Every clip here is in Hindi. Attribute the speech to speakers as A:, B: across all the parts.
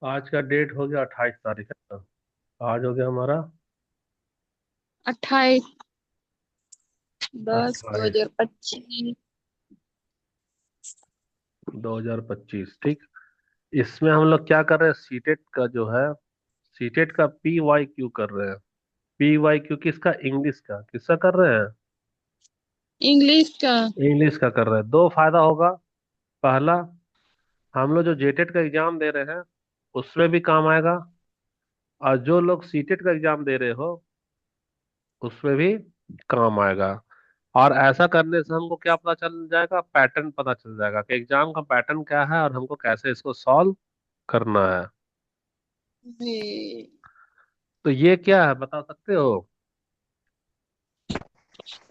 A: आज का डेट हो गया 28 तारीख है ना। आज हो गया हमारा
B: 28/10 दो
A: 28
B: हजार पच्चीस
A: 2025। ठीक। इसमें हम लोग क्या कर रहे हैं, सीटेट का जो है, सीटेट का PYQ कर रहे हैं। PYQ किसका, इंग्लिश का, किसका कर रहे हैं?
B: इंग्लिश का।
A: इंग्लिश का कर रहे हैं। दो फायदा होगा। पहला, हम लोग जो जेटेट का एग्जाम दे रहे हैं उसमें भी काम आएगा, और जो लोग सीटेट का एग्जाम दे रहे हो उसमें भी काम आएगा। और ऐसा करने से हमको क्या पता चल जाएगा, पैटर्न पता चल जाएगा कि एग्जाम का पैटर्न क्या है और हमको कैसे इसको सॉल्व करना है।
B: भी
A: तो ये क्या है बता सकते हो?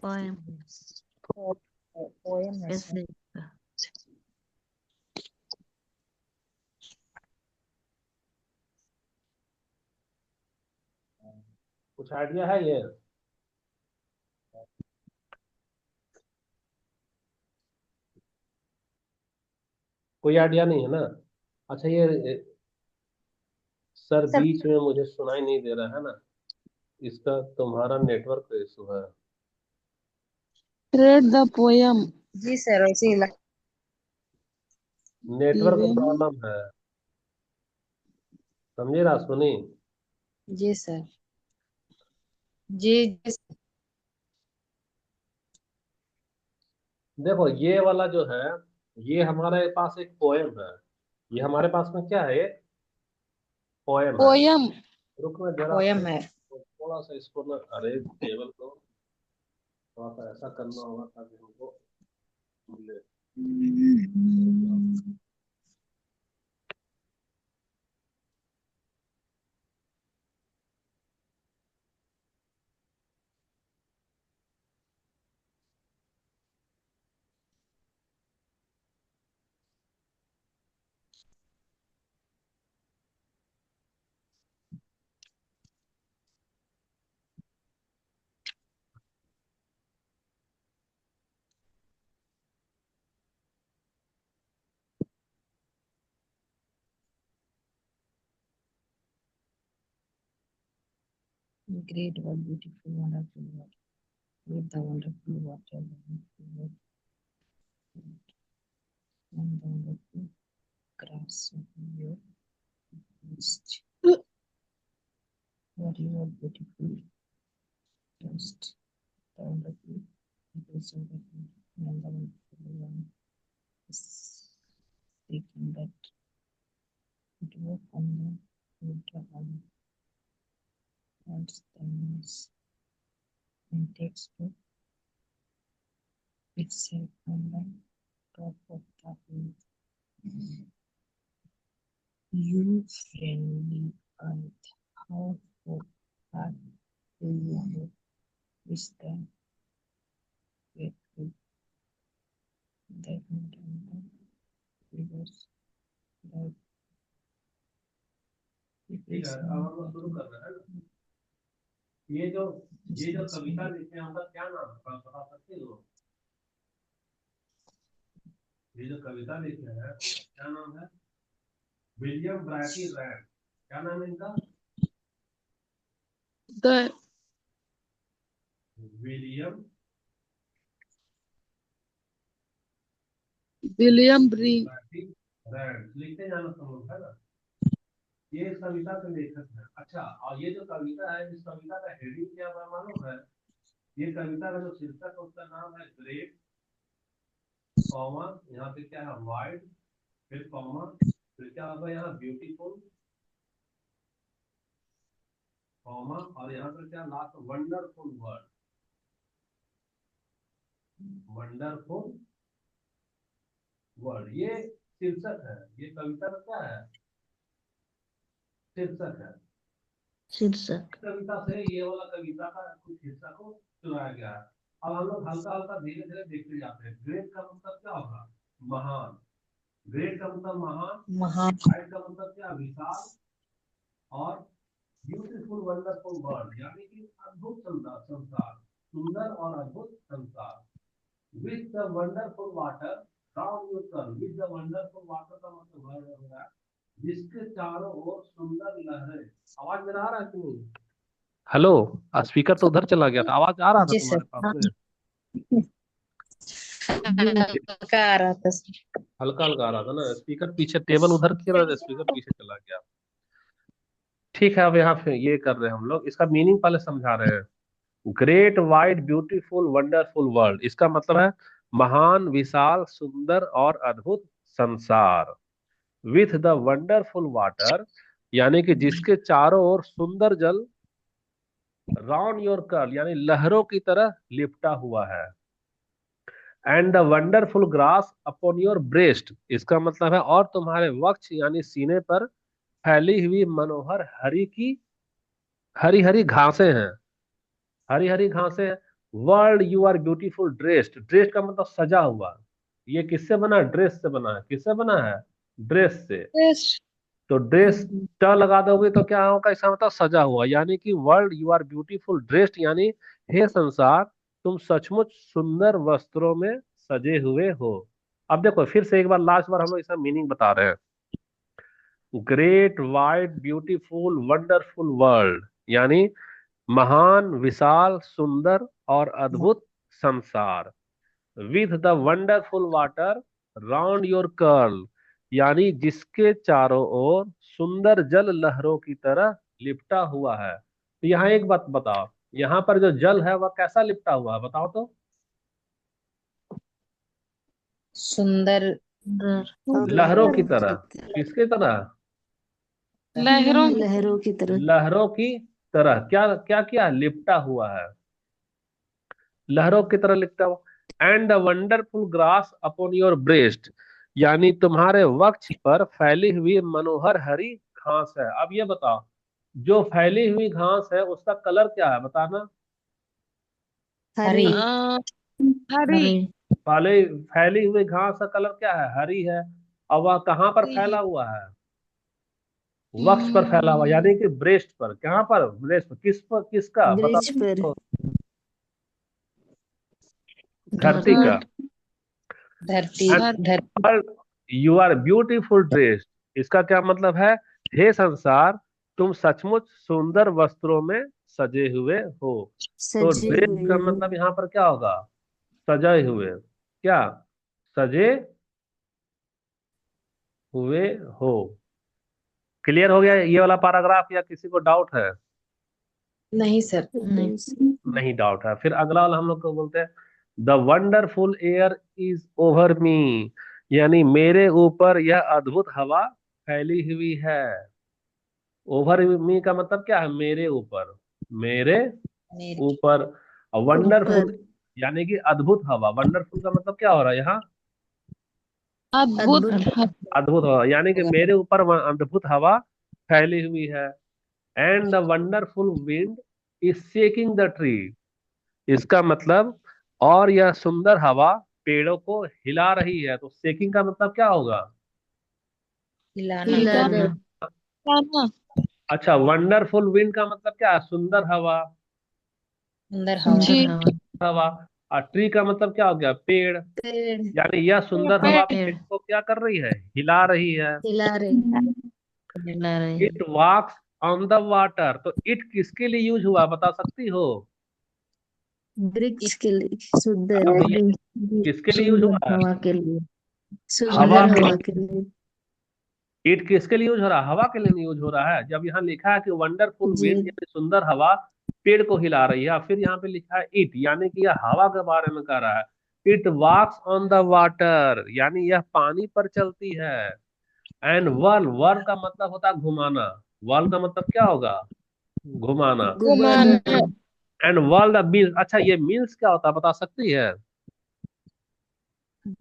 C: पोएम
B: पोएम है सर।
C: ऐसे।
A: कुछ आइडिया है ये? कोई आइडिया नहीं है ना? अच्छा ये सर
B: सर
A: बीच में मुझे सुनाई नहीं दे रहा है ना, इसका तुम्हारा नेटवर्क इशू है।
B: read the poem जी सर वैसे ही
A: नेटवर्क
B: given।
A: प्रॉब्लम है, समझे रासमनी?
B: जी सर। जी जी सर।
A: देखो ये वाला जो है, ये हमारे पास एक पोएम है। ये हमारे पास में क्या है, एक पोएम है।
B: पोयम
A: रुक में जरा सा,
B: पोयम है।
A: थोड़ा सा इसको ना, अरे टेबल को थोड़ा सा ऐसा करना होगा ताकि हमको मिले।
B: Great world, beautiful, wonderful world. With the wonderful water, wonderful world, and the wonderful grass of your midst. What you are beautiful, just the wonderful, because of the and the wonderful one is seeking that it work on the water and stands and takes to itself on the top of the hill. You friendly earth, how far do you go with the grateful that rivers that
A: ठीक है, अब हम लोग शुरू कर रहे हैं ना। ये जो कविता लिखे हैं उनका क्या नाम है, बता सकते हो? ये जो कविता लिखे हैं क्या नाम है? William Brighty Rand. क्या नाम है इनका?
B: the
A: William
B: William Bring
A: Brighty Rand, लिखते जाना तुम लोग, है ना? ये इस कविता के लेखक हैं। अच्छा, और ये जो कविता है, इस कविता का हेडिंग क्या है मालूम है? ये कविता का जो शीर्षक है उसका नाम है ग्रेट, कॉमा, यहाँ पे क्या है, वाइड, फिर कॉमा, फिर क्या होगा यहाँ, ब्यूटीफुल, कॉमा, और यहाँ पर क्या last, wonderful word, wonderful word. ये शीर्षक है, ये कविता का क्या है, शीर्षक है।
C: शीर्षक।
A: कविता से ये वाला कविता का कुछ हिस्सा को चुराया गया है। अब हम लोग हल्का हल्का धीरे धीरे देखते जाते हैं। ग्रेट का मतलब क्या होगा, महान। ग्रेट का मतलब महान।
B: Maha
A: वाइड का मतलब क्या, विशाल। और ब्यूटीफुल वंडरफुल वर्ल्ड, यानी कि अद्भुत संसार, सुंदर और अद्भुत संसार। With the wonderful water, down U turn. With the wonderful water का मतलब वर्ड हो रहा है जिसके चारों ओर सुंदर लहरें। आवाज मेरा आ रहा है कि नहीं? हेलो। स्पीकर तो उधर चला गया था, आवाज आ रहा था
B: जी सर।
A: तुम्हारे पास
B: हाँ,
A: में?
B: हल्का आ रहा था सर।
A: हल्का हल्का आ रहा था ना, स्पीकर पीछे टेबल उधर किया, स्पीकर पीछे चला गया। ठीक है, अब यहाँ पे ये कर रहे हैं हम लोग, इसका मीनिंग पहले समझा रहे हैं। Great wide beautiful wonderful world, इसका मतलब है महान विशाल सुंदर और अद्भुत संसार। विथ द वंडरफुल वाटर, यानी कि जिसके चारों ओर सुंदर जल, राउंड योर कर्ल यानी लहरों की तरह लिपटा हुआ है। And the wonderful grass upon your breast, इसका मतलब है और तुम्हारे वक्ष यानी सीने पर फैली हुई मनोहर हरी हरी घासें हैं। हरी हरी घासें हैं। World you are beautiful dressed, dressed का मतलब सजा हुआ। ये किससे बना है? ड्रेस से बना है। किससे बना है? ड्रेस से।
B: यस।
A: तो ड्रेस ट लगा दोगे तो क्या होगा? इसका मतलब सजा हुआ, यानी कि world you are beautiful dressed, यानी हे संसार तुम सचमुच सुंदर वस्त्रों में सजे हुए हो। अब देखो फिर से एक बार, लास्ट बार हम लोग इसका मीनिंग बता रहे हैं। Great wide beautiful wonderful world, यानी महान विशाल सुंदर और अद्भुत संसार। With the wonderful water round your curl, यानी जिसके चारों ओर सुंदर जल लहरों की तरह लिपटा हुआ है। तो यहाँ एक बात बताओ, यहाँ पर जो जल है वह कैसा लिपटा हुआ है, बताओ तो।
B: सुंदर।
C: सुंदर और
A: लहरों की
C: अद्भुत
A: तरह।
C: लगता है।
A: किसके तरह?
B: लहरों।
C: लहरों की तरह।
A: लहरों की तरह। क्या क्या क्या लिपटा हुआ है? लहरों की तरह लिखता हूँ। And the wonderful grass upon your breast, यानी तुम्हारे वक्ष पर फैली हुई मनोहर हरी घास है। अब ये बताओ, जो फैली हुई घास है उसका कलर क्या है, बताना।
C: हरी।
B: हरी।
D: हरी।
C: हरी।
A: फैली फैली हुई घास का कलर क्या है? हरी है। अब वह कहाँ पर फैला हुआ है? वक्ष पर फैला हुआ, यानी कि ब्रेस्ट पर। कहाँ पर? ब्रेस्ट पर। किस पर? किसका
C: ब्रिज पर।
A: बताओ। धरती
C: धरती।
A: का।
B: धरती।
A: एंड
B: धरती।
A: यू आर ब्यूटीफुल ड्रेस, इसका क्या मतलब है? हे संसार तुम सचमुच सुंदर वस्त्रों में सजे हुए हो। तो
C: सजे
A: ड्रेस
C: हुए
A: का
C: हो।
A: मतलब यहाँ पर क्या होगा? सजे हुए। क्या? सजे हुए हो। क्लियर हो गया ये वाला पैराग्राफ, या किसी को डाउट है?
B: नहीं सर।
C: नहीं।
A: नहीं डाउट है, फिर अगला वाला हम लोग को बोलते हैं the wonderful air is over me, यानी मेरे ऊपर यह अद्भुत हवा फैली हुई है। ओवर मी का मतलब क्या है? मेरे ऊपर। मेरे
B: मेरे।
A: ऊपर। वंडरफुल
C: ऊपर।
A: यानी कि अद्भुत हवा। वंडरफुल का मतलब क्या हो रहा है यहाँ?
D: अद्भुत।
C: अद्भुत।
A: अद्भुत हवा, यानी कि मेरे ऊपर वह अद्भुत हवा फैली हुई है। And the wonderful wind is shaking the tree, इसका मतलब और यह सुंदर हवा पेड़ों को हिला रही है। तो शेकिंग का मतलब क्या होगा?
B: हिलाना।
C: हिलाना।
D: हिलाना।
A: अच्छा, वंडरफुल विंड का मतलब क्या है? सुंदर हवा।
B: सुंदर हवा।
C: सुंदर
D: जी।
C: हवा।
A: हवा। और ट्री का मतलब क्या हो गया? पेड़।
C: पेड़।
A: यानी यह सुंदर हवा
D: पेड़।
A: पेड़
C: पेड़
A: को क्या कर रही है? हिला रही है।
C: हिला रहे। हिला रहे।
A: It walks on the water, तो इट किसके लिए यूज हुआ, बता सकती हो?
C: वृक्ष के लिए। सुंदर।
A: अरे भैया, किसके लिए यूज
C: सुंदर
A: हुआ है?
C: हवा के लिए।
A: हवा
C: सुंदर
A: के
C: हवा
A: लिए।
C: के लिए।
A: इट किसके लिए यूज हो रहा है? हवा के लिए नहीं यूज हो रहा है। जब यहाँ लिखा है कि वंडरफुल
C: जी।
A: विंड यानी सुंदर हवा पेड़ को हिला रही है, फिर यहाँ पे लिखा है इट, यानी कि यह हवा के बारे में कह रहा है। It walks on the water, यानी यह पानी पर चलती है। एंड वर्ल, वर्ल का मतलब होता है घुमाना। वर्ल का मतलब क्या होगा? घुमाना।
C: घुमाना।
A: एंड वर्ल द मीन्स, अच्छा ये मीन्स क्या होता है, बता सकती है?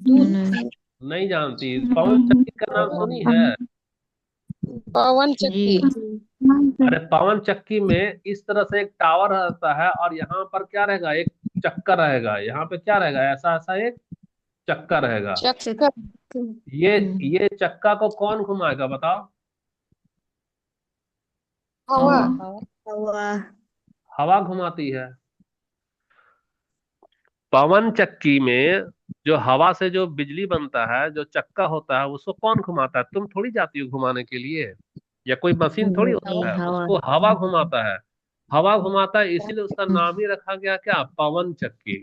C: नहीं।
A: नहीं जानती? पवन चक्की का नाम सुनी है?
D: पवन
C: जी।
D: चक्की।
A: अरे पवन चक्की में इस तरह से एक टावर रहता है, और यहाँ पर क्या रहेगा? एक चक्का रहेगा। यहाँ पे क्या रहेगा? ऐसा ऐसा एक चक्का रहेगा।
D: चक्कर।
A: ये ये चक्का को कौन घुमाएगा, बताओ?
D: हवा।
C: हवा।
B: हवा।
C: हवा।
A: हवा घुमाती है। पवन चक्की में जो हवा से जो बिजली बनता है, जो चक्का होता है, उसको कौन घुमाता है? तुम थोड़ी जाती हो घुमाने के लिए, या कोई मशीन थोड़ी
C: नहीं,
A: होता है,
C: हवा।
A: उसको हवा घुमाता है। हवा घुमाता है, इसीलिए उसका नाम ही रखा गया क्या, पवन चक्की।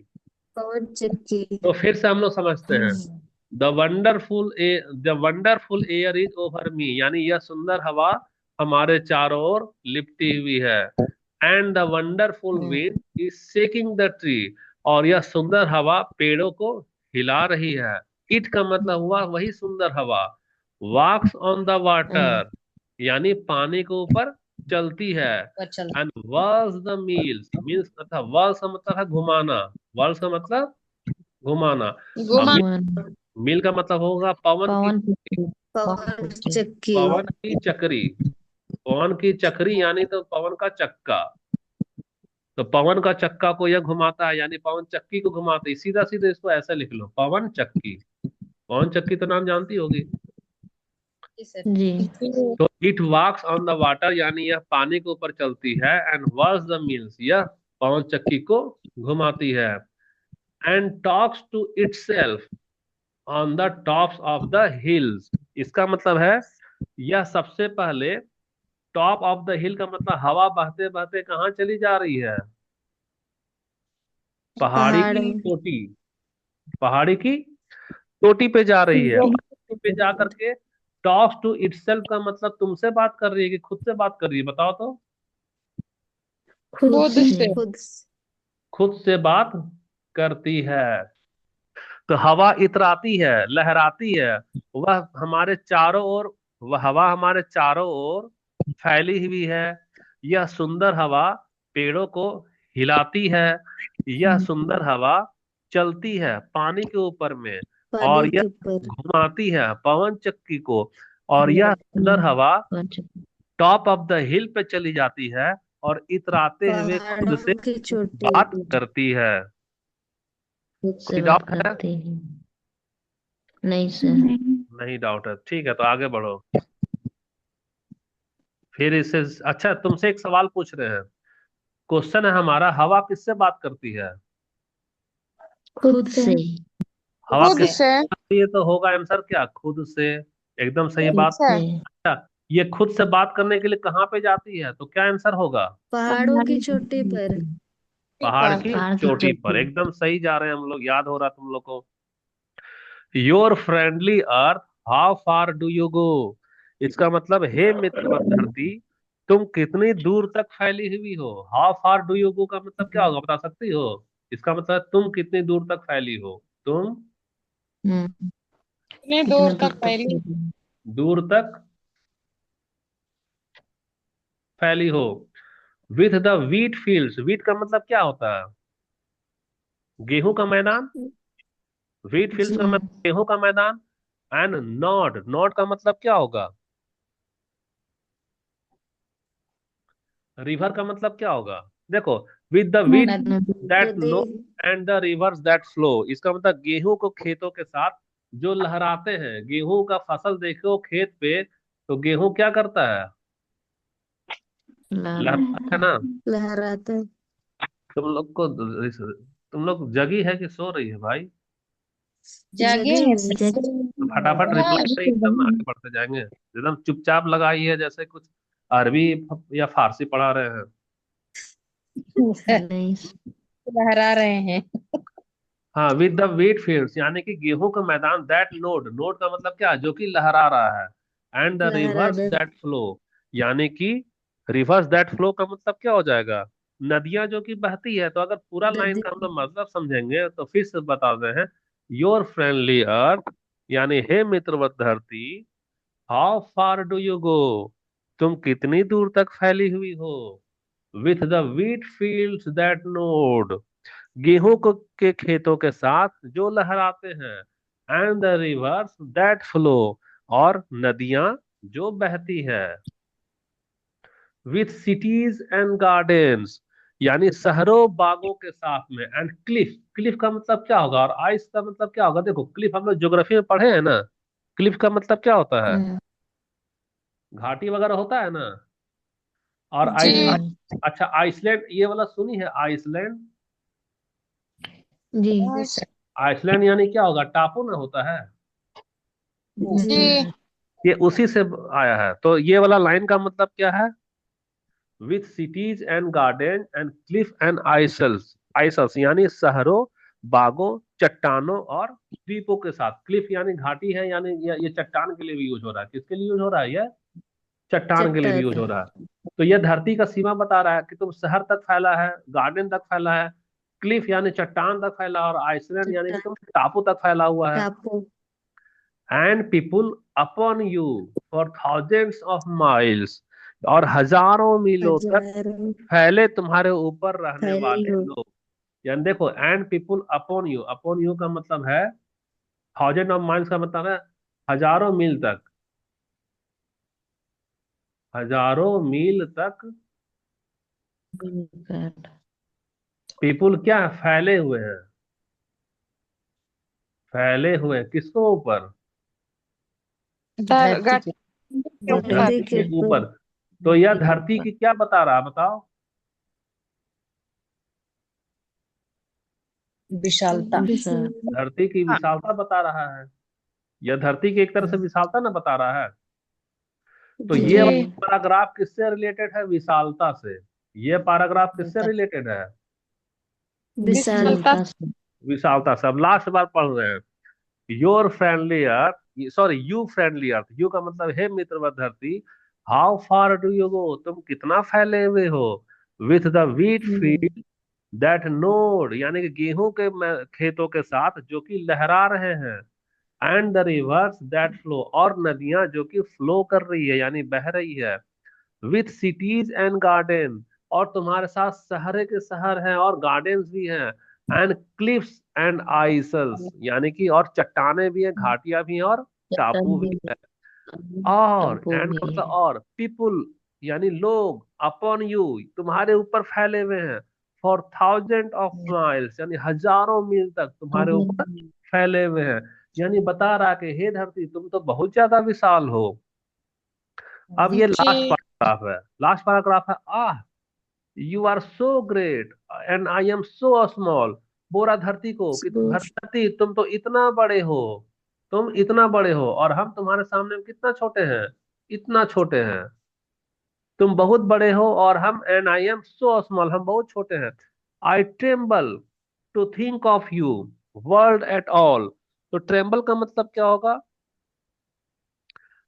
C: पवन चक्की।
A: तो फिर से हम लोग समझते हैं, the wonderful the wonderful air is over me, यानी यह सुंदर हवा हमारे चारों ओर लिपटी हुई है। And the wonderful wind is shaking the tree, और यह सुंदर हवा पेड़ों को हिला रही है। इट का मतलब हुआ वही सुंदर हवा। वॉक्स ऑन द वाटर, यानी पानी के ऊपर चलती है।
B: चल
A: and whorls the meals, meals मतलब वर्ल्स का मतलब है घुमाना, वर्ल्स का मतलब घुमाना। अब
D: घुमा।
A: मिल का मतलब होगा पवन की,
C: पवन चक्की।
B: पवन चक्की।
A: पवन की चक्री। पवन की चक्री यानी तो पवन का चक्का। तो पवन का चक्का को यह घुमाता है, यानी पवन चक्की को घुमाता है। सीधा सीधा इसको ऐसे लिख लो, पवन चक्की। पवन चक्की तो नाम जानती होगी।
C: जी।
A: तो it walks on the water, यानी यह पानी के ऊपर चलती है। एंड वर्स द मिल्स, यह पवन चक्की को घुमाती है। And talks to itself on the tops of the hills, इसका मतलब है यह सबसे पहले टॉप ऑफ द हिल का मतलब हवा बहते बहते कहाँ चली जा रही है, पहाड़ी
C: पहाड़
A: की
C: में।
A: चोटी। पहाड़ी की चोटी पे जा रही है, और चोटी पे जा करके टॉक्स टू इटसेल्फ का मतलब तुमसे बात कर रही है कि खुद से बात कर रही है, बताओ तो।
C: खुद
D: खुद
C: से।
D: से।
B: खुद।
A: खुद से बात करती है। तो हवा इतराती है, लहराती है। वह हमारे चारों ओर, वह हवा हमारे चारों ओर फैली हुई है। यह सुंदर हवा पेड़ों को हिलाती है। यह सुंदर हवा चलती है पानी के ऊपर में, और
C: पानी
A: यह
C: के ऊपर।
A: घुमाती है पवन चक्की को। और यह सुंदर हवा
C: पवन चक्की।
A: टॉप ऑफ द हिल पे चली जाती है, और इतराते हुए खुद से
B: पहाड़ों की चोटी।
A: बात करती है।
C: खुद से
A: कोई
C: बात
A: डाउट है?
C: करते हैं। नहीं सर।
A: नहीं डाउट है, ठीक है, तो आगे बढ़ो। फिर इससे अच्छा तुमसे एक सवाल पूछ रहे हैं। क्वेश्चन है हमारा, हवा किससे बात करती है?
C: खुद से।
A: हवा
D: खुद
A: किससे
D: से।
A: बात करती है, तो होगा आंसर क्या, खुद से। एकदम सही
C: खुद
A: बात।
D: अच्छा।
C: से।
A: अच्छा, ये खुद से बात करने के लिए कहाँ पे जाती है, तो क्या आंसर होगा?
B: पहाड़ों की चोटी पर।
A: पहाड़
D: पर।
A: की
C: पहाड़ की
A: चोटी पर,
C: चोटी।
A: एकदम सही जा रहे हैं हम लोग, याद हो रहा तुम लोग को। Your friendly earth, how far do you go, इसका मतलब हे मित्रवत धरती, तुम कितनी दूर तक फैली हुई हो। How far do you go का मतलब क्या होगा, बता सकती हो? इसका मतलब तुम कितनी दूर तक फैली हो, तुम
D: कितने
C: कितना
D: दूर
C: दूर
D: तक
C: तक
D: फैली।
C: फैली?
A: दूर तक फैली हो। With the wheat fields, wheat का मतलब क्या होता है, गेहूं का मैदान। वीट फील्ड्स
C: जी।
A: का मतलब गेहूं का मैदान। एंड नॉट, नॉट का मतलब क्या होगा, रिवर का मतलब क्या होगा। देखो, विद द विथ
C: नदी।
A: दैट
B: नदी।
A: No and the rivers that flow, इसका मतलब गेहूं को खेतों के साथ जो लहराते हैं। गेहूं का फसल देखो खेत पे, तो गेहूं क्या करता है, लहराता है
C: लहराता।
A: ना।
B: लहराता है।
A: तुम लोग को, तुम लोग जगी है कि सो रही है भाई?
D: जागे
B: जगे
D: हैं
B: हैं।
C: जग।
A: तो फटाफट
D: हाँ।
A: रिप्लाई करें, एकदम आगे बढ़ते जाएंगे। एकदम चुपचाप लगाई है जैसे कुछ अरबी या फारसी पढ़ा रहे हैं।
C: नहीं।
D: लहरा रहे हैं।
A: हाँ, विद द वेट फील्ड्स, यानी कि गेहूं का मैदान। दैट नोड, नोड का मतलब क्या है, जो कि लहरा रहा है। एंड द
B: लहरा
A: रिवर्स
B: दर।
A: दैट फ्लो, यानी कि रिवर्स दैट फ्लो का मतलब क्या हो जाएगा, नदियां जो कि बहती है। तो अगर पूरा लाइन
B: नदी।
A: का हम लोग मतलब समझेंगे तो फिर से बताते हैं। योर फ्रेंडली अर्थ, यानी हे मित्रवत धरती, how far do you go, तुम कितनी दूर तक फैली हुई हो। With the wheat fields that node, गेहूं को के खेतों के साथ जो लहराते हैं। And the rivers that flow, और नदियां जो बहती है। विथ सिटीज एंड गार्डन्स, यानी शहरों बागों के साथ में। एंड क्लिफ, क्लिफ का मतलब क्या होगा, और आइस का मतलब क्या होगा। देखो क्लिफ हम लोग ज्योग्राफी में पढ़े हैं ना। क्लिफ का मतलब क्या होता है, घाटी वगैरह होता है ना। और
D: जी।
A: अच्छा, आइसलैंड ये वाला सुनी है, आइसलैंड।
C: जी
A: आइसलैंड यानी क्या होगा, टापू ना होता है,
D: जी।
A: ये उसी से आया है। तो ये वाला लाइन का मतलब क्या है, with cities and garden and cliff and isles, isles यानी शहरों, बागों, चट्टानों और द्वीपों के साथ। क्लिफ यानी घाटी है, यानी ये चट्टान के लिए भी यूज हो रहा है। किसके लिए यूज हो रहा है, ये चट्टान के लिए भी यूज हो
C: चट्टान।
A: रहा है। तो यह धरती का सीमा बता रहा है कि तुम शहर तक फैला है, गार्डन तक फैला है, क्लिफ यानी चट्टान तक फैला, और आइसलैंड यानी कि
C: चट्टान
A: तुम टापू तक फैला हुआ है।
C: टापू।
A: And people upon you for thousands of miles, और हजारों मीलों तक
C: हजारों
A: फैले तुम्हारे ऊपर रहने
C: फैली
A: वाले
C: हो।
A: लोग। यानी देखो, एंड पीपुल अपॉन यू का मतलब है, थाउजेंड ऑफ माइल्स का मतलब है हजारों मील तक, हजारों मील तक
C: God।
A: पीपुल क्या है, फैले हुए हैं, फैले हुए हैं किसको ऊपर,
C: धरती के
D: के ऊपर।
C: धरती
A: धरती
C: के
A: के
C: ऊपर।
A: ऊपर। तो यह
C: के
A: धरती
C: ऊपर
A: की क्या बता रहा है, बताओ।
B: विशालता।
C: विशाल।
A: धरती की
D: हाँ।
A: विशालता बता रहा है। यह धरती की एक तरह से विशालता ना बता रहा है। तो ये
C: जी
D: जी।
A: वाला पैराग्राफ किससे रिलेटेड है, विशालता से। ये पैराग्राफ किससे रिलेटेड है,
D: विशालता।
C: विशालता से।
A: विशालता से। अब लास्ट बार पढ़ रहे हैं, your friendly earth, sorry you friendly earth, you का मतलब है मित्रवत धरती, how far do you go, तुम कितना फैले हुए हो, with the wheat field that node यानी कि गेहूं के खेतों के साथ जो कि लहरा रहे हैं, and the rivers that flow, और नदियां जो कि फ्लो कर रही है यानी बह रही है, विथ सिटीज एंड गार्डन, और तुम्हारे साथ शहर के शहर हैं और गार्डन्स भी हैं, एंड क्लिफ्स एंड आइसल्स यानी कि और चट्टाने भी हैं, घाटियां भी हैं और
C: चट्टान
A: टापू
C: भी
A: भी है।
C: है,
A: और
C: टापू
A: एंड
C: भी
A: का मतलब
C: है।
A: और, पीपुल यानी लोग, अपॉन यू तुम्हारे ऊपर फैले हुए हैं, फॉर थाउजेंड ऑफ माइल्स यानी हजारों मील तक तुम्हारे ऊपर फैले हुए हैं। यानी बता रहा है कि हे धरती तुम तो बहुत ज्यादा विशाल हो। अब ये लास्ट
D: जी।
A: पैराग्राफ है, लास्ट पैराग्राफ है, ah you are so great and I am so small, बोला धरती को कि धरती तुम तो इतना बड़े हो, तुम इतना बड़े हो और हम तुम्हारे सामने कितना छोटे हैं, इतना छोटे हैं। तुम बहुत बड़े हो और हम, and I am so small, हम बहुत छोटे हैं। I tremble to think of you world at all. तो ट्रेम्बल का मतलब क्या होगा,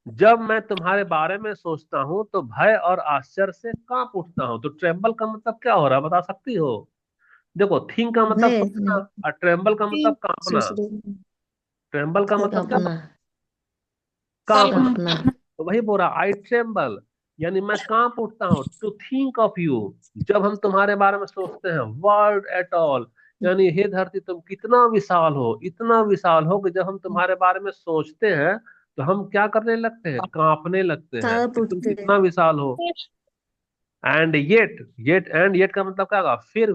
A: जब मैं तुम्हारे बारे में सोचता हूं तो भय और आश्चर्य से कांप उठता हूं। तो ट्रेम्बल का मतलब क्या हो रहा है, बता सकती हो। देखो, थिंक का मतलब
C: भय
A: सोचना
C: नहीं।
A: और ट्रेम्बल का मतलब कांपना।
C: सोच रही
A: ट्रेम्बल का मतलब क्या,
C: अपना
A: कांपना।
D: कल्पना।
C: अपना
A: तो वही बोल रहा, आई ट्रेम्बल यानी मैं कांप उठता हूँ, टू थिंक ऑफ यू जब हम तुम्हारे बारे में सोचते हैं, वर्ल्ड एट ऑल यानी हे धरती तुम कितना विशाल हो, इतना विशाल हो कि जब हम तुम्हारे बारे में सोचते हैं तो हम क्या करने लगते हैं, कांपने लगते हैं
C: कांप
A: कि तुम
C: उठते
A: कितना विशाल हो। एंड येट का मतलब क्या होगा, फिर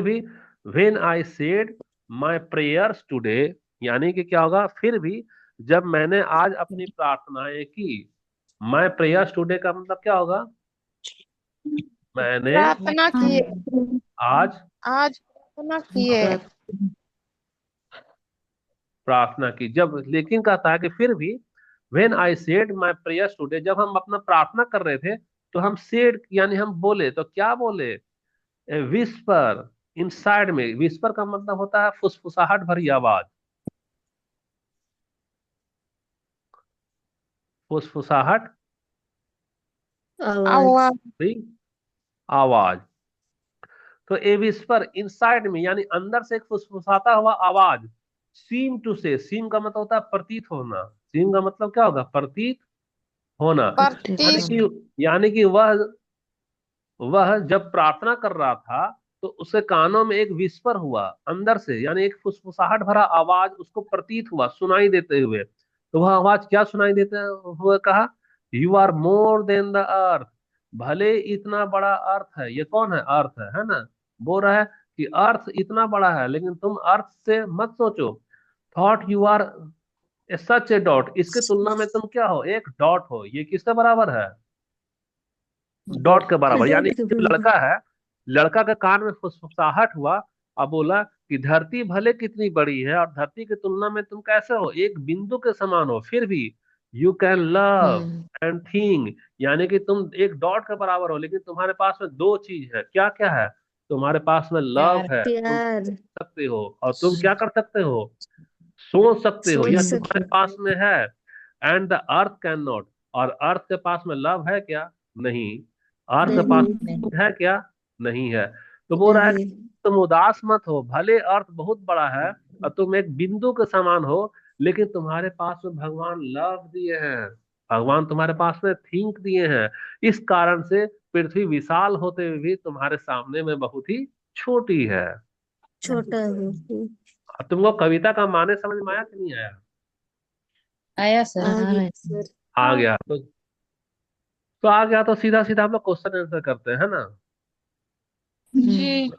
A: भी when I said my prayers today यानी कि क्या होगा, फिर भी जब मैंने आज अपनी प्रार्थनाएं की। माई प्रेयर्स टुडे का मतलब क्या होगा, मैंने
D: प्रार्थना किए।
A: आज
D: आज प्रार्थना किए।
A: प्रार्थना की। जब लेकिन कहता है कि फिर भी, when I said my prayers today, जब हम अपना प्रार्थना कर रहे थे तो हम सेड यानी हम बोले, तो क्या बोले, विस्पर इनसाइड में। विस्पर का मतलब होता है फुसफुसाहट भरी आवाज, फुसफुसाहट
C: आवाज।
D: आवाज।
A: भरी आवाज। तो ए विस्पर इनसाइड में यानी अंदर से एक फुसफुसाता हुआ आवाज, सीम टू से, सीम का मतलब होता है प्रतीत होना, सीम का मतलब क्या होगा, प्रतीत होना।
C: प्रतीत
A: यानी
D: प्रतीक।
C: होना।
A: कि यानी कि वह जब प्रार्थना कर रहा था तो उसके कानों में एक विस्पर हुआ अंदर से, यानी एक फुसफुसाहट भरा आवाज उसको प्रतीत हुआ, सुनाई देते हुए। तो वह आवाज क्या सुनाई देते हुए कहा, you are more than the earth, भले इतना बड़ा अर्थ है। ये कौन है, अर्थ है ना। बोल रहा है कि अर्थ इतना बड़ा है लेकिन तुम अर्थ से मत सोचो। Thought you are such a dot, इसके तुलना में तुम क्या हो, एक डॉट हो। ये किसके बराबर है, डॉट के बराबर। यानी
C: डॉट के
A: जो
C: बराबर।
A: लड़का है, लड़का के कान में फुसफुसाहट हुआ अब बोला कि धरती भले कितनी बड़ी है और धरती की तुलना में तुम कैसे हो, एक बिंदु के समान हो, फिर भी you can love
C: hmm,
A: and think, यानी कि तुम एक डॉट के बराबर हो, लेकिन तुम्हारे पास में दो चीज है, क्या क्या है? तुम्हारे पास में लव
B: प्यार।
A: है, तुम
C: प्यार।
A: सकते हो, और तुम क्या कर सकते हो, सोच सकते हो, यह
C: सोच
A: तुम्हारे
C: सकते।
A: पास में है। And the earth can not, और अर्थ के पास में लव है क्या? नहीं। अर्थ के पास
C: नहीं।
B: नहीं।
A: में है क्या? नहीं है। तो बोल रहा है कि
C: नहीं।
A: तुम उदास मत हो, भले अर्थ बहुत बड़ा है और तुम एक बिंदु के समान हो, लेकिन तुम्हारे पास में भगवान लव दिए हैं, भगवान तुम्हारे पास में थिंक दिए हैं। इस कारण से पृथ्वी विशाल होते हुए भी तुम्हारे सामने में बहुत ही छोटी है।
C: छोटा है।
A: अब तुमको कविता का माने समझ में आया कि नहीं आया?
B: आया सर।
C: आ
B: आ
C: गया
B: रहा है।
C: सर।
A: आ गया तो आ गया, तो सीधा सीधा हम लोग क्वेश्चन आंसर करते हैं, है ना?
B: जी।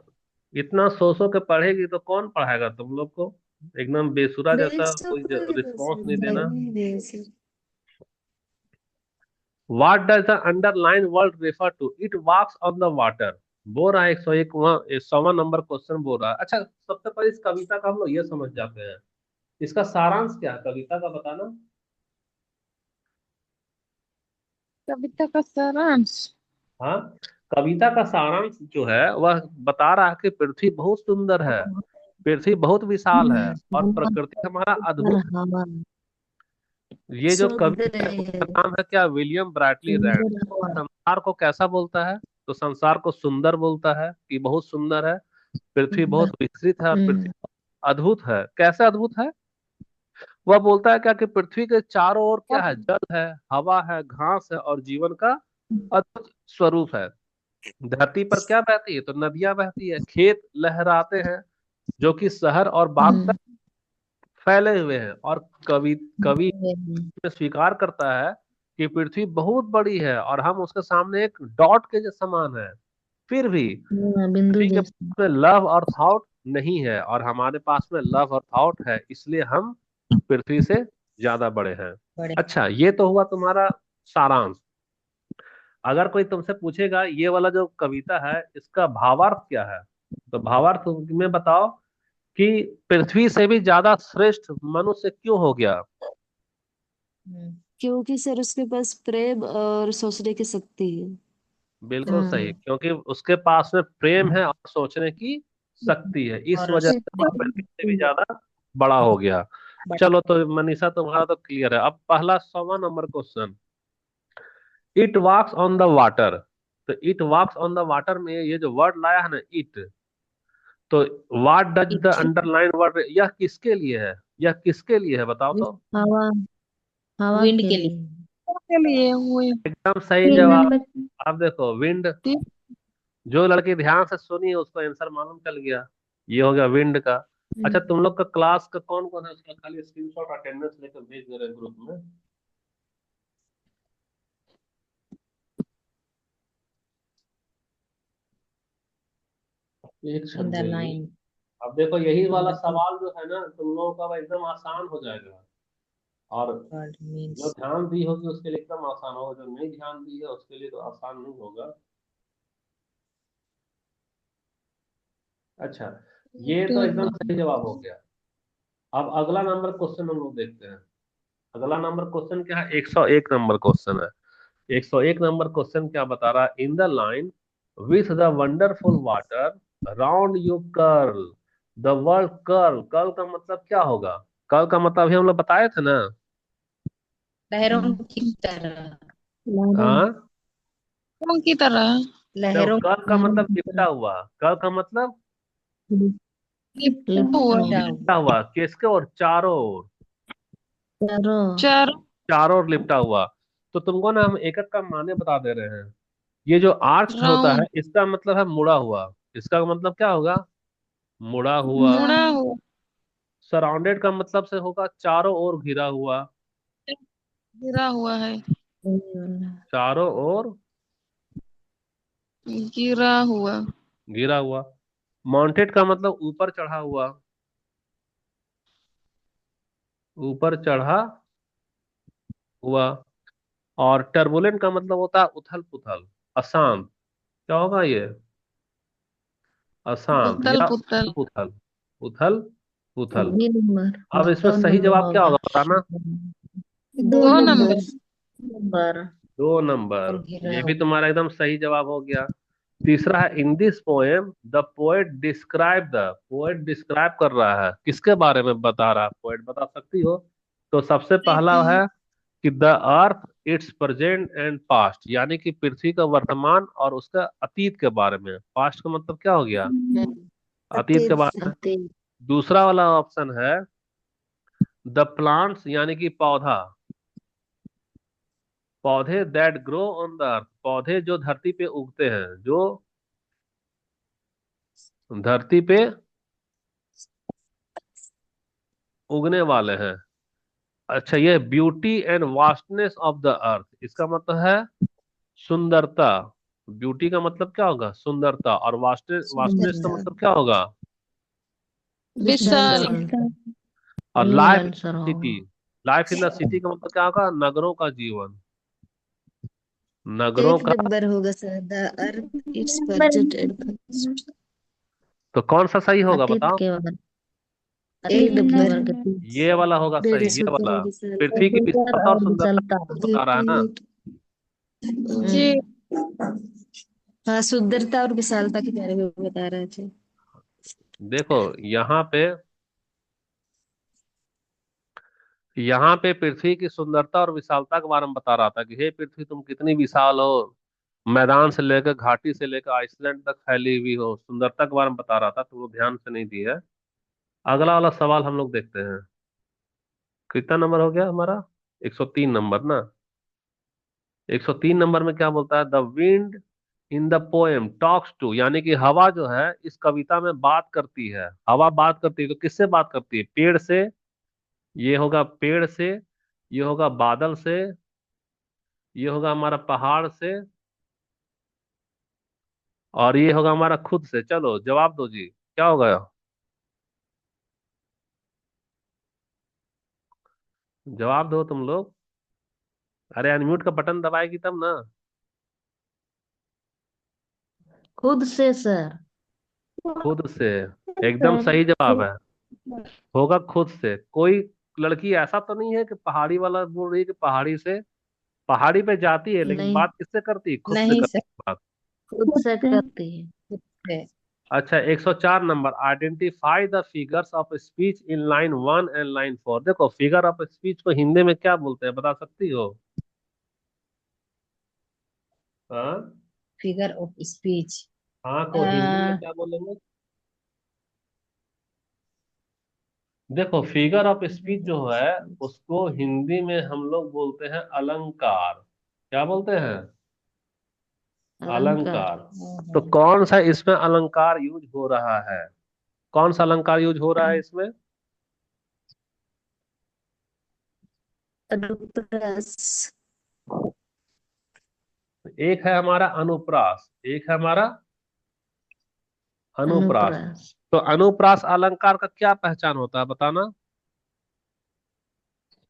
A: इतना सो सो के पढ़ेगी तो कौन पढ़ाएगा तुम लोग को? एकदम बेसुरा जैसा कोई
C: बेसुरा
A: रिस्पॉन्स
C: सर,
A: नहीं देना।
C: लग गया sir.
A: What does the underline word refer to, it walks on the water. बोल रहा है 101, वहाँ 100वां नंबर क्वेश्चन बोल रहा है। अच्छा, सबसे पहले इस कविता का हम लोग ये समझ जाते हैं, इसका सारांश क्या है कविता का, बताना।
D: कविता का सारांश।
A: हाँ, कविता का सारांश जो है वह बता रहा है कि पृथ्वी बहुत सुंदर है, पृथ्वी बहुत विशाल है, और प्रकृति हमारा अद्भुत।
C: हवा।
A: ये जो कवि
C: सुंदर
A: है
C: है।
A: उसका नाम है क्या? William Bradley Rand.
C: सुंदर हवा।
A: संसार को कैसा बोलता है? तो संसार को सुंदर बोलता है, कि बहुत सुंदर है, पृथ्वी बहुत विस्तृत है और पृथ्वी
C: हम्म।
A: अद्भुत है। कैसे अद्भुत है? वह बोलता है क्या कि पृथ्वी के चारों ओर क्या है? जल है, हवा है, घास है, और जीवन का अद्भुत स्वरूप है। धरती पर क्या बहती है? तो नदियां बहती है, खेत लहराते हैं जो कि शहर और बाग तक
C: हम्म।
A: फैले हुए हैं। और कवि कवि
C: हम्म।
A: में स्वीकार करता है कि पृथ्वी बहुत बड़ी है और हम उसके सामने एक डॉट के जो समान है, फिर भी
C: हाँ, बिंदु
A: पृथ्वी के
C: जैसा।
A: पास में लव और थॉट नहीं है, और हमारे पास में लव और थॉट है, इसलिए हम पृथ्वी से ज्यादा बड़े हैं।
B: बड़े।
A: अच्छा, ये तो हुआ तुम्हारा सारांश। अगर कोई तुमसे पूछेगा ये वाला जो कविता है इसका भावार्थ क्या है, तो भावार्थ में बताओ कि पृथ्वी से भी ज्यादा श्रेष्ठ मनुष्य क्यों हो गया?
B: हम्म।
C: क्योंकि सर उसके पास प्रेम और सोचने की शक्ति है।
A: बिल्कुल सही,
C: हाँ।
A: क्योंकि उसके पास में प्रेम है और सोचने की शक्ति है, इस
B: और
A: वजह से वह पृथ्वी से भी ज्यादा बड़ा हो गया।
B: बड़े।
A: चलो तो मनीषा, तुम्हारा तो क्लियर है। अब पहला 100वां number question, it walks on the water. तो it walks on the water में ये जो वर्ड लाया है ना, इट, तो what does the
C: it.
A: Underline word, यह किसके लिए है? यह किसके लिए है बताओ तो।
C: हवा। हवा
B: विंड
C: के
B: के
C: लिए।
B: लिए।
D: के लिए हुए।
A: एकदम सही
C: पेमेंट
A: जवाब।
C: में।
A: अब देखो विंड,
D: ठीक।
A: जो लड़की ध्यान से सुनी है उसको आंसर मालूम चल गया, ये हो गया विंड का। अच्छा, तुम लोग का क्लास का कौन कौन है उसका खाली स्क्रीनशॉट अटेंडेंस लेकर भेज दे रहे ग्रुप में। एक
B: इन द
A: छब्बे में।
B: लाइन।
A: अब देखो यही वाला
B: वंडरफुल
A: सवाल जो है ना तुम लोगों का, वह एकदम आसान हो जाएगा, और
B: वर्ड
A: जो
B: मीन्स।
A: ध्यान दी होगी उसके लिए एकदम आसान होगा, जो नहीं ध्यान दी है उसके लिए तो आसान नहीं होगा। अच्छा, ये तो एकदम सही जवाब हो गया। अब अगला नंबर क्वेश्चन हम लोग देखते हैं। अगला नंबर क्वेश्चन क्या है? 101 नंबर क्वेश्चन है। 101 नंबर क्वेश्चन क्या बता रहा है? In the line with the wonderful water round you curl, the word curl, curl का मतलब क्या होगा? कर्ल का मतलब अभी हम लोग बताए थे ना।
B: लहरों की तरह।
C: लहरों।
A: हाँ,
D: कौन की तरह।
A: तो
B: लहरों।
A: कर्ल का
C: लहरों
A: मतलब
C: की
A: लिपटा
C: तरह।
A: हुआ, कर्ल का मतलब
D: लिपटा
C: लिपटा
D: हुआ।
C: हुआ।
A: लिपटा हुआ, किसके ओर? चारों ओर,
C: चारों।
D: चार।
A: चारों ओर लिपटा हुआ। तो तुमको ना हम एक एक का माने बता दे रहे हैं। ये जो आर्च होता है
D: राउंड।
A: इसका मतलब है मुड़ा हुआ, इसका मतलब क्या होगा? मुड़ा हुआ।
D: मुड़ा हुआ।
A: सराउंडेड का मतलब से होगा चारों ओर घिरा हुआ,
D: गिरा हुआ है।
A: चारों ओर
D: गिरा हुआ।
A: घिरा हुआ। माउंटेड का मतलब ऊपर चढ़ा हुआ, ऊपर चढ़ा हुआ। और टर्बुलेंट का मतलब होता है उथल पुथल, अशांत। क्या होगा ये? अशांत
D: उथल
A: या
D: पुथल।
A: पुथल। उथल पुथल।
C: B number.
A: अब इसमें
B: दो
A: सही
B: नंबर
A: जवाब क्या
B: होगा।
A: होगा बताना।
C: दो
D: दो
C: नंबर।
D: नंबर।
B: Number
A: 2 number.
B: और घिरा
A: ये भी
B: हुआ।
A: तुम्हारा एकदम सही जवाब हो गया। तीसरा है, in this poem the poet describe कर रहा है, किसके बारे में बता रहा है पोएट, बता सकती हो। तो सबसे पहला है कि the earth it's present and past, यानी कि पृथ्वी का वर्तमान और उसका अतीत के बारे में। पास्ट का मतलब क्या हो गया, अतीत के
C: अतीत।
A: बारे में।
B: अति
A: दूसरा वाला ऑप्शन है द प्लांट्स, यानी कि पौधा, पौधे that grow on the earth, पौधे जो धरती पे उगते हैं, जो धरती पे उगने वाले हैं। अच्छा, ये beauty and vastness of the earth, इसका मतलब है सुंदरता। ब्यूटी का मतलब क्या होगा, सुंदरता, और वास्टनेस का
C: सुंदरता।
A: मतलब क्या होगा।
D: विशाल।
C: विशालता।
A: और
B: नील
A: लाइफ इन
B: आंसर
A: सिटी,
B: होगा।
A: लाइफ इन द सिटी का मतलब क्या होगा, नगरों का जीवन, नगरों
C: एक
A: का।
C: नंबर होगा sir, the earth it's budget and first.
A: तो कौन सा सही होगा
B: अतीत
A: बताओ।
B: के बाद
C: एक
B: अतीत के
C: नंबर।
B: वर्ग
A: ये वाला होगा
C: डेढ़
A: सही, ये
C: सौ
A: वाला।
C: करोड़ विशालता।
A: पृथ्वी की
B: सुंदर
A: विशालता और
B: और
A: सुंदरता
B: विचलता।
A: बता रहा है ना।
D: जी।
B: हम्म
C: हाँ, सुंदरता और विशालता के बारे में बता रहे थे।
A: देखो यहाँ पे पृथ्वी की सुंदरता और विशालता के बारे में बता रहा था कि हे पृथ्वी, तुम कितनी विशाल हो, मैदान से लेकर घाटी से लेकर आइसलैंड तक फैली हुई हो, सुंदरता के बारे में बता रहा था, तो वो ध्यान से नहीं दिया है। अगला वाला सवाल हम लोग देखते हैं। कितना नंबर हो गया हमारा, 103 नंबर ना। 103 नंबर में क्या बोलता है, the wind in the poem talks to, यानी कि हवा जो है इस कविता में बात करती है। हवा बात करती है, तो किससे बात करती है, पेड़ से, ये होगा पेड़ से, ये होगा बादल से, ये होगा हमारा पहाड़ से, और ये होगा हमारा खुद से। चलो जवाब दो जी, क्या होगा। जवाब दो तुम लोग। अरे अनम्यूट का बटन दबाएगी तब ना।
B: खुद से सर।
A: खुद से, एकदम सही जवाब है, होगा खुद से। कोई लड़की ऐसा तो नहीं है कि पहाड़ी वाला बोल रही है कि पहाड़ी से, पहाड़ी पे जाती है लेकिन
B: नहीं
A: बात किससे करती है, खुद से
B: नहीं
A: करती
B: सर,
A: है बात।
B: खुद से करती है। खुद से।
A: अच्छा, 104 number, identify the figures of speech in line 1 and line 4। देखो फिगर ऑफ स्पीच को हिंदी में क्या बोलते हैं, बता सकती हो। हाँ।
B: Figure of speech.
A: हाँ, को हिंदी में क्या बोलेंगे। देखो फिगर ऑफ स्पीच जो है उसको हिंदी में हम लोग बोलते हैं अलंकार। क्या बोलते हैं,
B: अलंकार।
A: अलंकार। तो कौन सा इसमें अलंकार यूज हो रहा है, कौन सा अलंकार यूज हो रहा है इसमें।
C: अनुप्रास।
A: एक है हमारा अनुप्रास, एक है हमारा अनुप्रास।
B: अनुप्रास।
A: तो अनुप्रास अलंकार का क्या पहचान होता है बताना।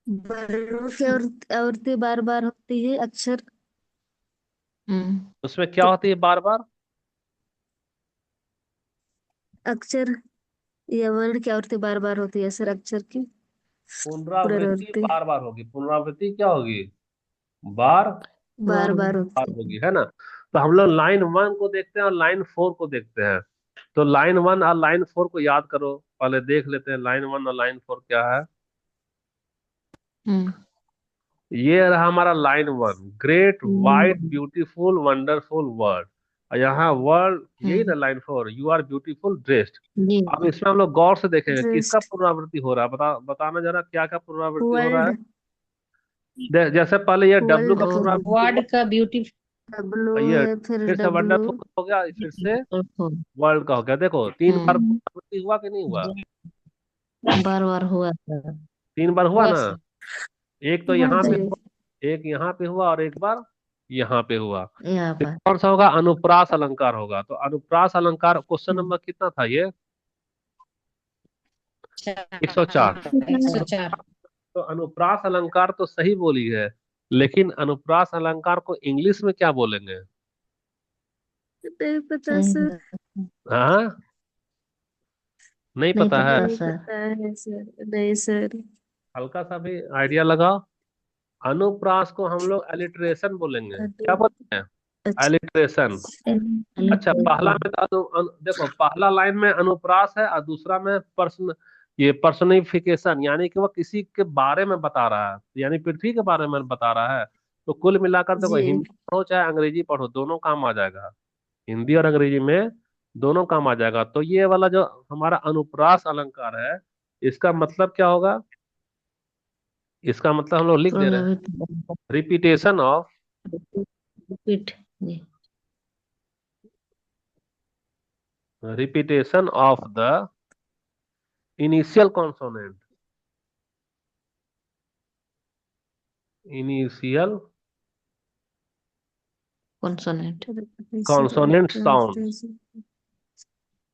C: वर्णों की आवृत्ति बार बार होती है, अक्षर।
B: हम्म
A: उसमें क्या होती है बार बार,
C: अक्षर या वर्ण की आवृत्ति बार बार होती है सर, अक्षर की
A: पुनरावृत्ति
C: पुनरावृत्ति
A: बार बार होगी, पुनरावृत्ति क्या होगी, बार
C: बार
B: बार
C: बार
A: बार
C: होती
A: होगी, है ना। तो हम लोग लाइन 1 को देखते हैं और लाइन 4 को देखते हैं। तो लाइन 1 और लाइन 4 को याद करो, पहले देख लेते हैं लाइन 1 और लाइन 4 क्या है।
B: हम्म
A: ये रहा हमारा line 1, great white
B: hmm
A: beautiful wonderful world. और यहाँ वर्ल्ड, यही
B: हम्म,
A: ना line 4, you are beautiful dressed.
B: जी।
A: अब इसमें हम लोग गौर से देखेंगे किसका
C: दृष्ट।
A: पुनरावृत्ति हो रहा है, बताना जरा क्या क्या पुनरावृत्ति हो रहा है।
C: वर्ल्ड।
A: जैसे पहले ये डब्लू का
C: वर्ल्ड का
A: पुनरावृत्ति
B: वर्ड
A: हुआ,
B: का ब्यूटीफुल।
C: डब्लू
A: और ये
C: है, फिर
A: फिर से
C: डब्लू।
A: वंडरफुल हो गया, फिर से वर्ल्ड का हो गया। देखो 3 बार
B: हम्म
A: पुनरावृत्ति हुआ कि नहीं हुआ,
B: बार बार हुआ सर।
A: 3 बार हुआ
B: हुआ
A: ना।
B: सर।
A: एक तो यहाँ पे
C: जी।
A: हुआ, एक यहाँ पे हुआ, और एक बार यहाँ पे हुआ।
B: यहाँ
A: तो
B: पर।
A: कौन सा होगा, अनुप्रास अलंकार होगा। तो अनुप्रास अलंकार क्वेश्चन
B: हम्म,
A: नंबर कितना था ये, 104।
B: 104।
A: तो अनुप्रास अलंकार तो सही बोली है, लेकिन अनुप्रास अलंकार को इंग्लिश में क्या बोलेंगे।
C: नहीं पता सर।
B: हम्म,
A: हाँ, नहीं
B: नहीं
A: पता है?
B: पता
C: नहीं
B: सर।
C: पता है सर, नहीं सर।
A: हल्का सा भी आइडिया लगाओ। अनुप्रास को हम लोग एलिट्रेशन बोलेंगे। क्या
C: अनु-
A: बोलते हैं?
C: अच्छा।
A: एलिट्रेशन। अच्छा, पहला में तो देखो, पहला लाइन में अनुप्रास है और दूसरा में ये पर्सनिफिकेशन, यानी कि वह किसी के बारे में बता रहा है, यानी पृथ्वी के बारे में बता रहा है। तो कुल मिलाकर देखो,
C: जी
A: हिंदी पढ़ो चाहे अंग्रेजी पढ़ो, दोनों काम आ जाएगा। हिंदी और अंग्रेजी में दोनों काम आ जाएगा। तो ये वाला जो हमारा अनुप्रास अलंकार है, इसका मतलब क्या होगा? इसका मतलब हम लोग लिख दे रहे हैं,
B: पुनर्वित
A: रिपीटेशन ऑफ,
B: रिपीट जी।
A: Repetition of the initial consonant, initial
B: consonant
A: consonant sound.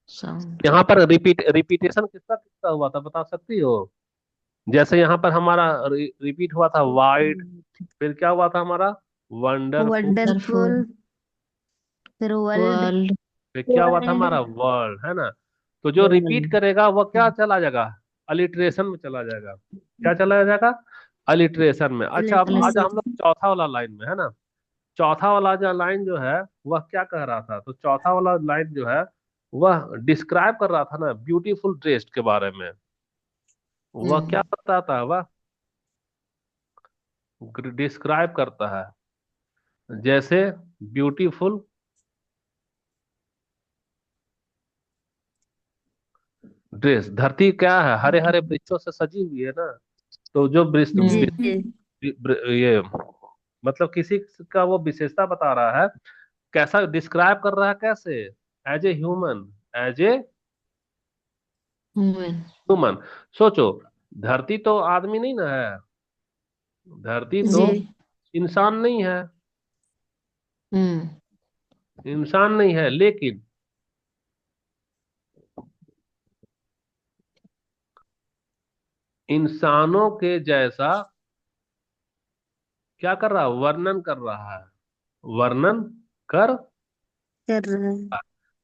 B: Sound.
A: यहाँ पर रिपीटेशन किसका किसका हुआ था, बता सकती हो? जैसे यहाँ पर हमारा रिपीट हुआ था वाइड, फिर क्या हुआ था हमारा? वंडरफुल।
B: वंडरफुल
C: वंडरफुल, फिर वर्ल्ड।
B: वर्ल्ड।
A: फिर क्या हुआ था हमारा? वर्ल्ड, है ना? तो जो रिपीट
B: वर्ल्ड।
A: करेगा वो क्या चला जाएगा? अलिट्रेशन में चला जाएगा। क्या चला जाएगा? अलिट्रेशन में। अच्छा, अब आज हम
C: इलेक्ट्रिसिटी।
A: लोग चौथा वाला लाइन में, है ना? चौथा वाला जो लाइन जो है, वह क्या कह रहा था? तो चौथा वाला लाइन जो है, वह डिस्क्राइब कर रहा था ना ब्यूटीफुल ड्रेस के बारे में। वह क्या बताता है? वह डिस्क्राइब करता है, जैसे ब्यूटीफुल ड्रेस। धरती क्या है? हरे हरे वृक्षों से सजी हुई है ना। तो जो वृक्ष
C: जी
A: ये मतलब किसी का वो विशेषता बता रहा है। कैसा डिस्क्राइब कर रहा है? कैसे? As a human, as a
B: human.
A: Human. सोचो, धरती तो आदमी नहीं ना है, धरती तो
C: जी
A: इंसान नहीं है,
B: हम्म।
A: इंसान नहीं है, लेकिन इंसानों के जैसा क्या कर रहा है? वर्णन कर रहा है, वर्णन कर।
C: कर रहा है।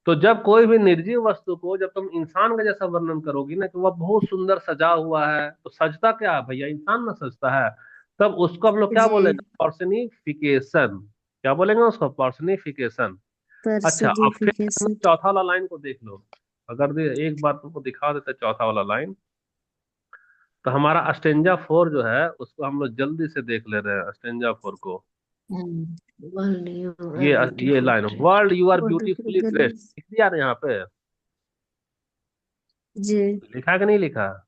A: तो जब कोई भी निर्जीव वस्तु को जब तुम इंसान का जैसा वर्णन करोगी ना, कि वह बहुत सुंदर सजा हुआ है, तो सजता क्या है भैया? इंसान ना सजता है। तब उसको हम लोग क्या बोलेंगे?
C: जी
A: पर्सनिफिकेशन। क्या बोलेंगे उसको? पर्सनिफिकेशन। अच्छा, अब फिर हम लोग
C: पर्सनिफिकेशन।
A: चौथा वाला लाइन को देख लो। अगर एक बार तुमको दिखा देते चौथा वाला लाइन, तो हमारा अस्टेंजा फोर जो है, उसको हम लोग जल्दी से देख ले रहे हैं, अस्टेंजा फोर को।
B: वर्ल्ड यू आर
A: ये
B: beautiful
A: line,
B: dress.
A: World you are
C: wonderful
A: beautifully dressed,
C: girls.
A: लिख दिया ना यहाँ पे?
C: जी
A: लिखा है कि नहीं लिखा?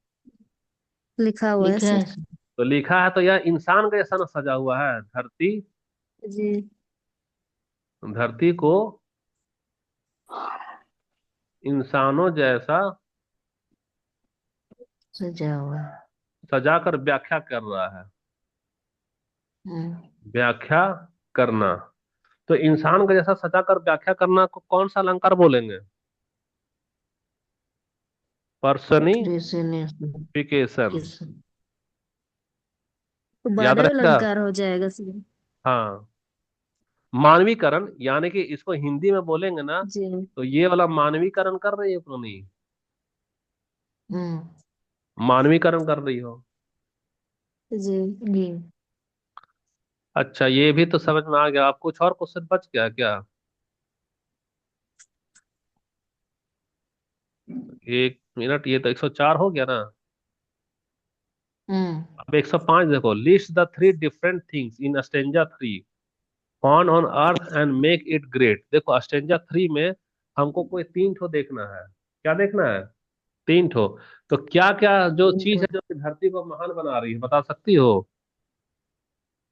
C: लिखा हुआ है
B: लिखा
C: सर।
B: है।
A: तो लिखा है, तो यह इंसान का जैसा ना सजा हुआ है धरती।
C: जी
A: धरती को इंसानों जैसा
B: सजा हुआ है।
A: सजाकर व्याख्या कर रहा है।
B: हम्म।
A: व्याख्या करना। तो इंसान का जैसा सजाकर व्याख्या करना को कौन सा अलंकार बोलेंगे?
B: ट्रेसिनेशन।
A: पर्सनिफिकेशन।
B: किस।
C: तो
A: याद
C: 12वां
A: रहेगा?
C: अलंकार हो जाएगा सर।
A: हाँ, मानवीकरण, यानी कि इसको हिंदी में बोलेंगे ना,
C: जी
A: तो ये वाला मानवीकरण कर रही है क्यों नहीं?
B: हम्म।
A: मानवीकरण कर रही हो।
C: जी
B: जी।
A: अच्छा, ये भी तो समझ में आ गया। आप कुछ और क्वेश्चन बच गया क्या? 1 मिनट, ये तो 104 हो गया ना।
B: हम्म।
A: अब 105 देखो, list the three different things in stanza 3 found on earth and make it great. देखो, स्टेंजा 3 में हमको कोई 3 ठो देखना है। क्या देखना है? 3 ठो। तो क्या क्या जो चीज है जो कि धरती को महान बना रही है, बता सकती हो?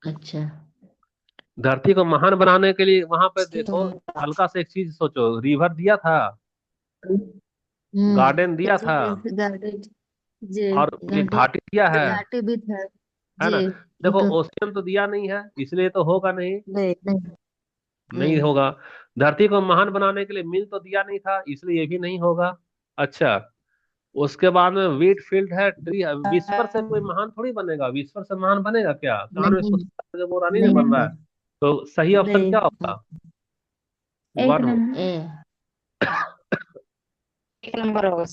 B: अच्छा।
A: धरती को महान बनाने के लिए वहां पे देखो,
B: हम्म।
A: हल्का से एक चीज सोचो, रिवर दिया था, गार्डन दिया था,
C: जी गार्डन। जी
A: और ये
B: घंटे।
A: घाटी दिया है
C: घाटी भी था।
A: है
C: जी
A: ना? देखो,
B: तो
A: ओशियन तो दिया नहीं है, इसलिए तो होगा नहीं।
C: नहीं।
B: नहीं।
A: नहीं
B: नहीं।
A: होगा। धरती को महान बनाने के लिए मिल तो दिया नहीं था, इसलिए ये भी नहीं होगा। अच्छा, उसके बाद में वीट फील्ड है, ट्री है। विस्पर से कोई महान थोड़ी बनेगा, विस्पर से महान बनेगा क्या? कान में
B: नहीं।
A: सोचा वो रानी नहीं बन रहा
B: नहीं।
A: है। तो सही ऑप्शन
C: नहीं
A: क्या होगा?
D: एक
A: वन हो।
D: नंबर।
B: ए।
D: एक नंबर होगा।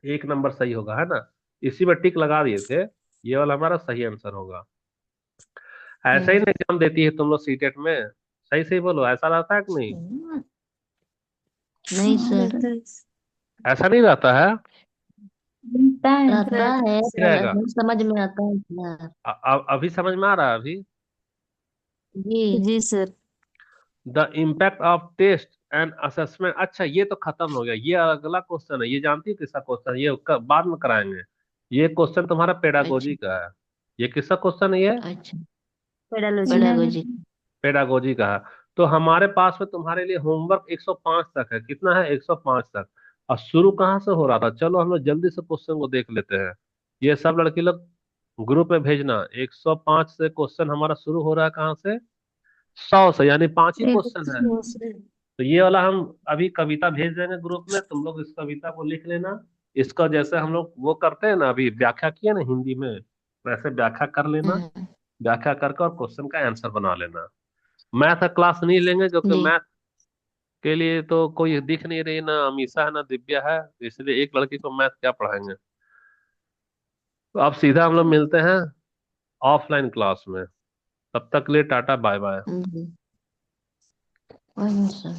A: एक नंबर सही होगा, है ना। इसी में टिक लगा दिए थे, ये वाला हमारा सही आंसर होगा। ऐसा ही ना एग्जाम देती है तुम लोग सीटेट में? सही सही बोलो, ऐसा रहता है कि नहीं?
B: नहीं सर,
C: रहता है।
A: ऐसा नहीं रहता है?
B: रहता है।
C: रहता
B: रहता है
A: नहीं
B: सर,
A: रहेगा।
B: नहीं समझ में आता है सर।
A: अभी समझ में आ रहा है अभी?
B: जी।
C: जी sir.
A: The impact of test and assessment. अच्छा, ये तो खत्म हो गया, ये अगला क्वेश्चन है। ये जानती है किसका क्वेश्चन? ये बाद में कराएंगे। ये क्वेश्चन तुम्हारा पेडागोजी
B: अच्छा।
A: का है। ये किसका क्वेश्चन है ये?
B: अच्छा।
C: पेडालॉजी।
B: पेडागोजी।
A: पेडागोजी का है। तो हमारे पास में तुम्हारे लिए होमवर्क 105 तक है। कितना है? 105 तक। और शुरू कहाँ से हो रहा था? चलो हम लोग जल्दी से क्वेश्चन को देख लेते हैं। ये सब लड़की लोग ग्रुप में भेजना। 105 से क्वेश्चन हमारा शुरू हो रहा है कहाँ से? 100 से, यानी 5 ही
C: एक
A: क्वेश्चन है। तो ये वाला हम अभी कविता भेज देंगे ग्रुप में, तुम लोग इस कविता को लिख लेना। इसका जैसे हम लोग वो करते हैं ना, अभी व्याख्या किए ना हिंदी में, वैसे व्याख्या कर लेना।
B: हम्म।
A: व्याख्या करके और क्वेश्चन का आंसर बना लेना। मैथ का क्लास नहीं लेंगे, क्योंकि
B: जी।
A: मैथ के लिए तो कोई दिख नहीं रही, ना अमीषा है ना दिव्या है, इसलिए एक लड़की को मैथ क्या पढ़ाएंगे। तो अब सीधा हम लोग मिलते हैं ऑफलाइन क्लास में। तब तक के लिए टाटा बाय बाय।
B: जी। वही सर।